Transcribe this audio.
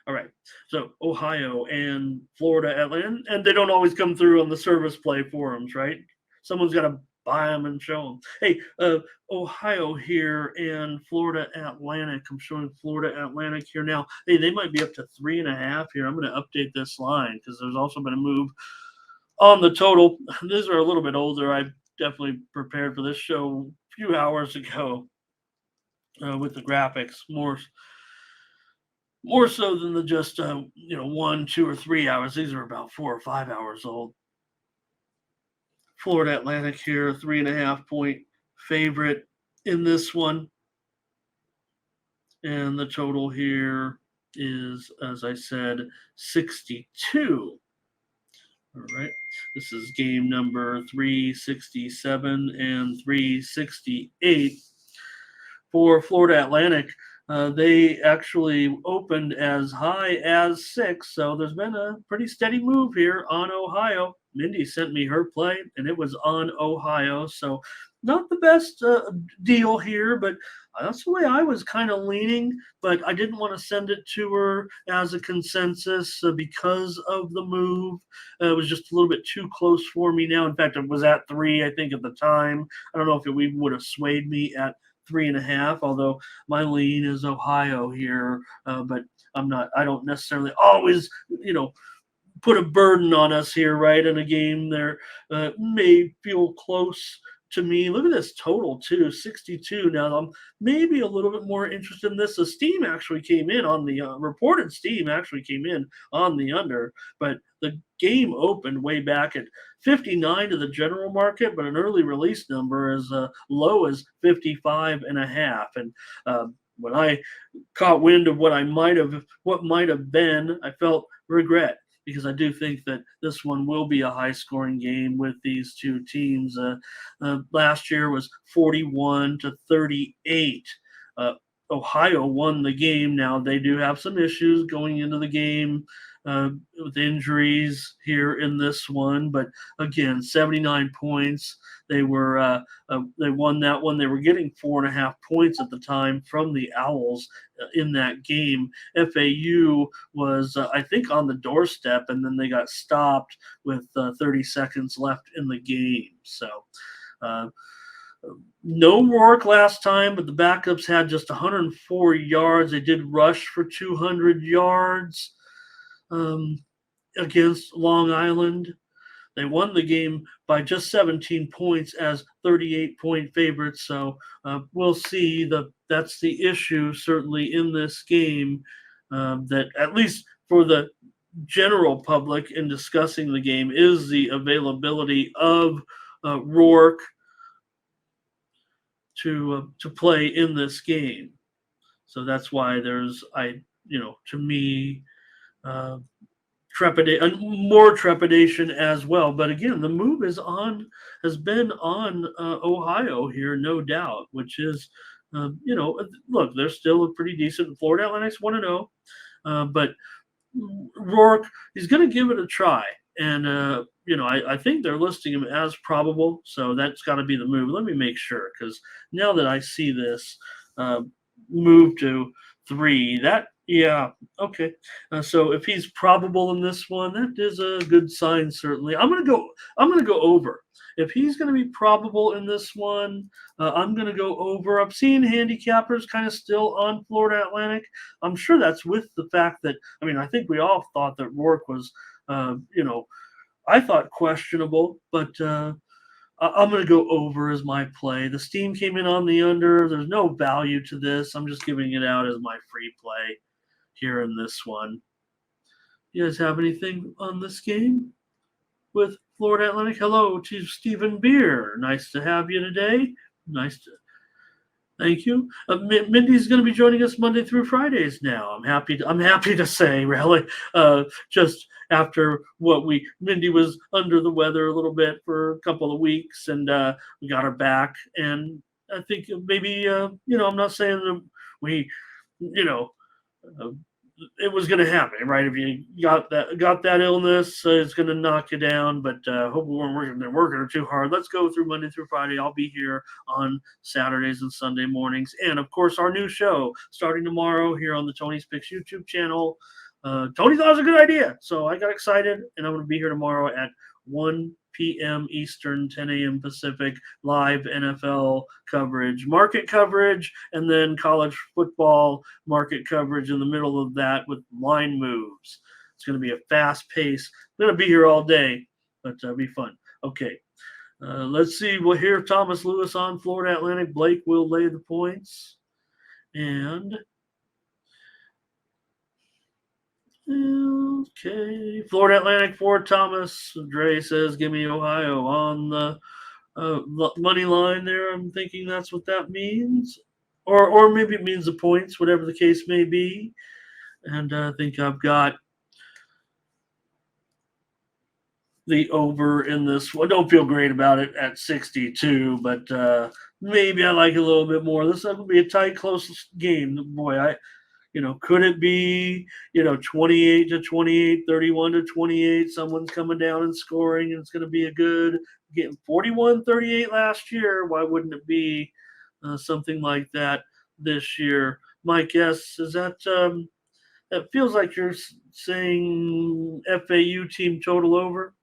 All right. So Ohio and Florida Atlantic, and they don't always come through on the service play forums, right? Someone's got to buy them and show them. Hey, Ohio here and Florida Atlantic. I'm showing Florida Atlantic here now. Hey, they might be up to 3.5 here. I'm going to update this line because there's also been a move on the total. These are a little bit older. I definitely prepared for this show a few hours ago with the graphics more so than the just 1, 2, or 3 hours. These are about 4 or 5 hours old. Florida Atlantic here, 3.5 point favorite in this one, and the total here is, as I said, 62. All right, this is game number 367 and 368 for Florida Atlantic. They actually opened as high as 6, so there's been a pretty steady move here on Ohio. Mindy sent me her play, and it was on Ohio, so not the best deal here, but that's the way I was kind of leaning. But I didn't want to send it to her as a consensus because of the move. It was just a little bit too close for me now. In fact, it was at 3, I think, at the time. I don't know if it even would have swayed me at 3.5, although my lean is Ohio here, but I don't necessarily always, put a burden on us here, right? In a game there may feel close to me. Look at this total too, 62. Now I'm maybe a little bit more interested in this. The Steam actually came in on the reported Steam actually came in on the under, but the game opened way back at 59 to the general market, but an early release number as low as 55 and a half. And when I caught wind of what might have been, I felt regret because I do think that this one will be a high-scoring game with these two teams. Last year was 41-38. Ohio won the game. Now they do have some issues going into the game with injuries here in this one, but again, 79 points. They won that one. They were getting 4.5 points at the time from the Owls in that game. FAU was, I think, on the doorstep, and then they got stopped with 30 seconds left in the game. So. No Rourke last time, but the backups had just 104 yards. They did rush for 200 yards against Long Island. They won the game by just 17 points as 38-point favorites. So we'll see. That's the issue certainly in this game. That at least for the general public in discussing the game is the availability of Rourke to play in this game. So that's why there's to me more trepidation as well. But again, the move has been on Ohio here, no doubt, which is look, they're still a pretty decent. Florida Atlantic's 1-0, but Rourke, he's going to give it a try. And, I think they're listing him as probable. So that's got to be the move. Let me make sure, because now that I see this move to 3, okay. So if he's probable in this one, that is a good sign, certainly. I'm going to go over. If he's going to be probable in this one, I'm going to go over. I'm seeing handicappers kind of still on Florida Atlantic. I'm sure that's with the fact that, I think we all thought that Rourke was, I thought questionable, but I'm going to go over as my play. The Steam came in on the under. There's no value to this. I'm just giving it out as my free play here in this one. You guys have anything on this game with Florida Atlantic? Hello to Stephen Beer. Nice to have you today. Thank you. Mindy's going to be joining us Monday through Fridays now. I'm happy to say, really, just after Mindy was under the weather a little bit for a couple of weeks, and we got her back. And I think maybe, I'm not saying that we, it was going to happen, right? If you got that illness, it's going to knock you down. But hope we weren't working too hard. Let's go through Monday through Friday. I'll be here on Saturdays and Sunday mornings, and of course our new show starting tomorrow here on the Tony's Picks YouTube channel. Tony thought it was a good idea. So I got excited, and I'm going to be here tomorrow at 1 p.m. Eastern, 10 a.m. Pacific, live NFL coverage, market coverage, and then college football market coverage in the middle of that with line moves. It's going to be a fast pace. I'm going to be here all day, but it'll be fun. Okay. Let's see. We'll hear Thomas Lewis on Florida Atlantic. Blake will lay the points. And okay, Florida Atlantic for Thomas. Dre says, "Give me Ohio on the money line." There, I'm thinking that's what that means, or maybe it means the points, whatever the case may be. And I think I've got the over in this one. I don't feel great about it at 62, but maybe I like it a little bit more. This will be a tight, close game. Boy, could it be, 28 to 28, 31 to 28? Someone's coming down and scoring, and it's going to be a good game. 41-38 last year. Why wouldn't it be something like that this year? My guess is that it feels like you're saying FAU team total over.